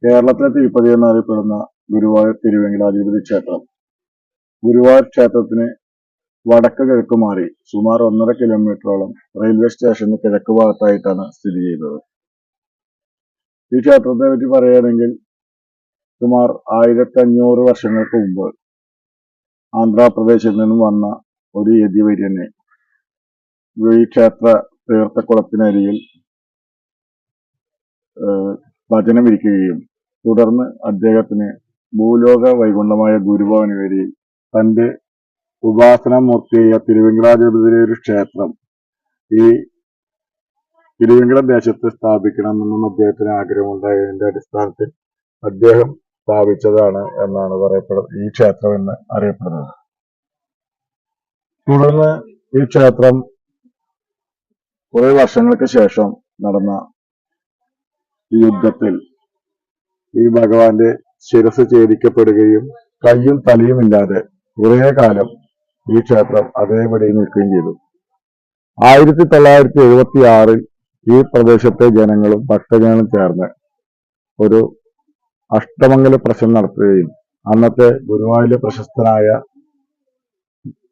കേരളത്തിലെ തിരുപ്പതി എന്നറിയപ്പെടുന്ന ഗുരുവായൂർ തിരുവെങ്കടാധിപതി ക്ഷേത്രം ഗുരുവായൂർ ക്ഷേത്രത്തിന് വടക്ക് കിഴക്ക് മാറി സുമാർ 1.5 കിലോമീറ്ററോളം റെയിൽവേ സ്റ്റേഷന് കിഴക്ക് ഭാഗത്തായിട്ടാണ് സ്ഥിതി ചെയ്യുന്നത്. ഈ ക്ഷേത്രത്തെ പറ്റി പറയുകയാണെങ്കിൽ സുമാർ 1500 വർഷങ്ങൾക്ക് മുമ്പ് ആന്ധ്രാപ്രദേശിൽ നിന്നും വന്ന ഒരു യതിവര്യനെ ഈ ക്ഷേത്ര തീർത്ഥക്കുളത്തിനരികിൽ വചനമിരിക്കുകയും തുടർന്ന് അദ്ദേഹത്തിന് ഭൂലോക വൈകുണ്ഠമായ ഗുരുഭവനഗിരിയിൽ തന്റെ ഉപാസനാമൂർത്തിയായ തിരുവെങ്കടാധിപതിയുടെ ഒരു ക്ഷേത്രം ഈ തിരുവെങ്കട ദേശത്ത് സ്ഥാപിക്കണമെന്നും അദ്ദേഹത്തിന് ആഗ്രഹമുണ്ടായതിന്റെ അടിസ്ഥാനത്തിൽ അദ്ദേഹം സ്ഥാപിച്ചതാണ് എന്നാണ് പറയപ്പെടുന്നത് ഈ ക്ഷേത്രം എന്ന് അറിയപ്പെടുന്നത്. തുടർന്ന് ഈ ക്ഷേത്രം കുറെ വർഷങ്ങൾക്ക് ശേഷം നടന്ന യുദ്ധത്തിൽ ഈ ഭഗവാന്റെ ശിരസ് ഛേദിക്കപ്പെടുകയും കയ്യും തലയുമില്ലാതെ കുറെ കാലം ഈ ക്ഷേത്രം അതേപടി നിൽക്കുകയും ചെയ്തു. 1976 ഈ പ്രദേശത്തെ ജനങ്ങളും ഭക്തജനങ്ങളും ചേർന്ന് ഒരു അഷ്ടമംഗല പ്രശ്നം നടത്തുകയും അന്നത്തെ ഗുരുവായൂരിലെ പ്രശസ്തനായ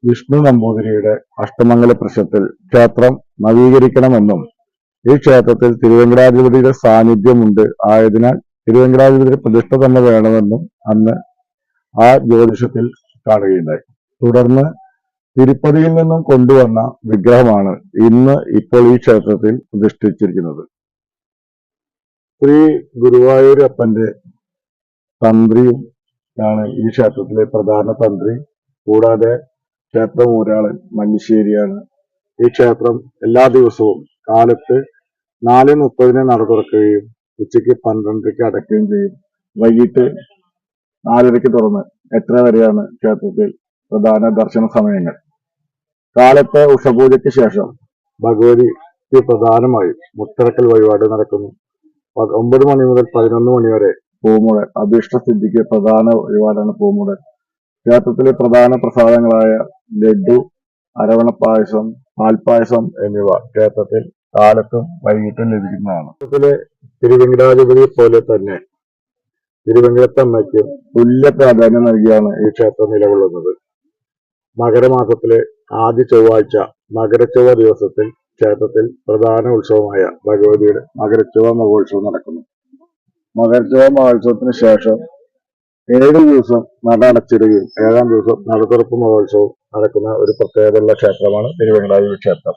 വിഷ്ണു നമ്പൂതിരിയുടെ അഷ്ടമംഗല പ്രശ്നത്തിൽ ക്ഷേത്രം നവീകരിക്കണമെന്നും ഈ ക്ഷേത്രത്തിൽ തിരുവെങ്കടാധിപതിയുടെ സാന്നിധ്യമുണ്ട് ആയതിനാൽ തിരുവെങ്കടാധിപതിയുടെ പ്രതിഷ്ഠ തന്നെ വേണമെന്നും അന്ന് ആ ജ്യോതിഷത്തിൽ കാണുകയുണ്ടായി. തുടർന്ന് തിരുപ്പതിയിൽ നിന്നും കൊണ്ടുവന്ന വിഗ്രഹമാണ് ഇപ്പോൾ ഈ ക്ഷേത്രത്തിൽ പ്രതിഷ്ഠിച്ചിരിക്കുന്നത്. ശ്രീ ഗുരുവായൂരപ്പന്റെ തന്ത്രിയും ആണ് ഈ ക്ഷേത്രത്തിലെ പ്രധാന തന്ത്രി. കൂടാതെ ക്ഷേത്രമൂരാളൻ മല്ലിശ്ശേരിയാണ്. ഈ ക്ഷേത്രം എല്ലാ ദിവസവും കാലത്ത് 4:30 നട തുറക്കുകയും ഉച്ചയ്ക്ക് 12:00 അടയ്ക്കുകയും ചെയ്യും. വൈകിട്ട് 4:30 തുറന്ന് 8:00 വരെയാണ് ക്ഷേത്രത്തിൽ പ്രധാന ദർശന സമയങ്ങൾ. കാലത്തെ ഉഷപൂജയ്ക്ക് ശേഷം ഭഗവതിക്ക് പ്രധാനമായും മുത്തറക്കൽ വഴിപാട് നടക്കുന്നു. 9 മണി മുതൽ 11 മണി വരെ പൂമുടൽ, അഭീഷ്ടസിദ്ധിക്ക് പ്രധാന വഴിപാടാണ് പൂമുടൽ. ക്ഷേത്രത്തിലെ പ്രധാന പ്രസാദങ്ങളായ ലഡ്ഡു, അരവണപ്പായസം, പാൽപ്പായസം എന്നിവ ക്ഷേത്രത്തിൽ കാലത്തും വൈകിട്ടും ലഭിക്കുന്നതാണ്. ക്ഷേത്രത്തിലെ തിരുവെങ്കടാധിപതിയെ പോലെ തന്നെ തിരുവെങ്കടത്തമ്മയ്ക്ക് തുല്യ പ്രാധാന്യം നൽകിയാണ് ഈ ക്ഷേത്രം നിലകൊള്ളുന്നത്. മകരമാസത്തിലെ ആദ്യ ചൊവ്വാഴ്ച മകരച്ചൊവ്വ ദിവസത്തിൽ ക്ഷേത്രത്തിൽ പ്രധാന ഉത്സവമായ ഭഗവതിയുടെ മകരച്ചൊവ്വ മഹോത്സവം നടക്കുന്നു. മകരച്ചൊവ്വ മഹോത്സവത്തിന് ശേഷം 7 ദിവസം നട അടച്ചിടുകയും 7-ാം ദിവസം നടതുറപ്പ് മഹോത്സവം നടക്കുന്ന ഒരു പ്രത്യേകതയുള്ള ക്ഷേത്രമാണ് തിരുവെങ്കടാധിപതി ക്ഷേത്രം.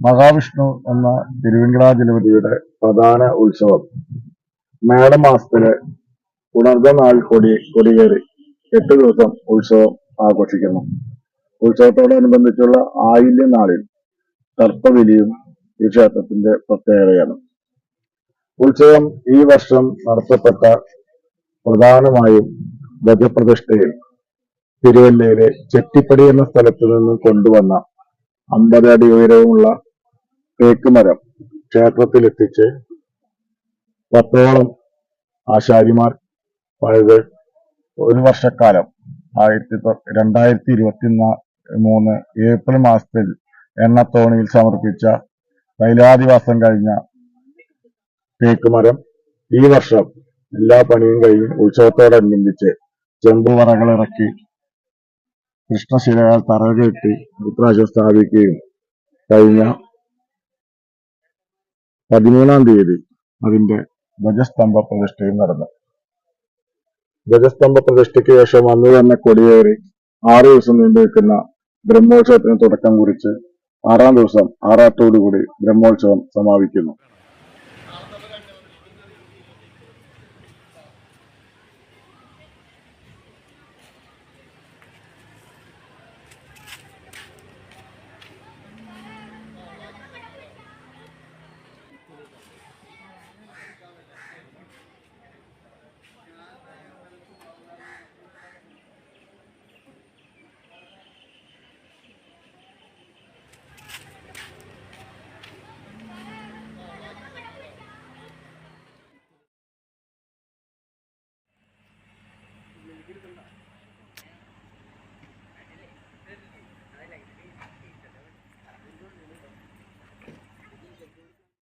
മഹാവിഷ്ണു എന്ന തിരുവെങ്കടാധിപതിയുടെ പ്രധാന ഉത്സവം മേടമാസത്തിലെ ഉണർന്ന നാൾ കൊടിയേറി 8 ദിവസം ഉത്സവം ആഘോഷിക്കുന്നു. ഉത്സവത്തോടനുബന്ധിച്ചുള്ള ആയില്യ നാളിൽ സർപ്പബലിയും ഈ ക്ഷേത്രത്തിന്റെ പ്രത്യേകതയാണ്. ഉത്സവം ഈ വർഷം നടത്തപ്പെട്ട പ്രധാനമായും ഗജപ്രതിഷ്ഠയിൽ തിരുവല്ലയിലെ ചെട്ടിപ്പടി എന്ന സ്ഥലത്ത് നിന്നും കൊണ്ടുവന്ന 50 അടി ഉയരവുമുള്ള തേക്ക് മരം ക്ഷേത്രത്തിലെത്തിച്ച് 10ഓളം ആശാരിമാർ പണിത് ഒരു വർഷക്കാലം 2023 ഏപ്രിൽ മാസത്തിൽ എണ്ണത്തോണിയിൽ സമർപ്പിച്ച കൈലാദിവാസം കഴിഞ്ഞ തേക്ക് മരം ഈ വർഷം എല്ലാ പണിയും കഴിഞ്ഞ് ഉത്സവത്തോടനുബന്ധിച്ച് ചെമ്പുവറകൾ ഇറക്കി കൃഷ്ണശിലകൾ തറകെട്ടി രുദ്രാക്ഷം സ്ഥാപിക്കുകയും കഴിഞ്ഞ 13-ാം തീയതി അതിന്റെ ധ്വജസ്തംഭ പ്രതിഷ്ഠയും നടന്നു. ധ്വജസ്തംഭ പ്രതിഷ്ഠയ്ക്ക് ശേഷം അന്ന് തന്നെ കൊടിയേറി 6 ദിവസം നീണ്ടു നിൽക്കുന്ന ബ്രഹ്മോത്സവത്തിന് തുടക്കം കുറിച്ച് 6-ാം ദിവസം ആറാട്ടോടുകൂടി ബ്രഹ്മോത്സവം സമാപിക്കുന്നു.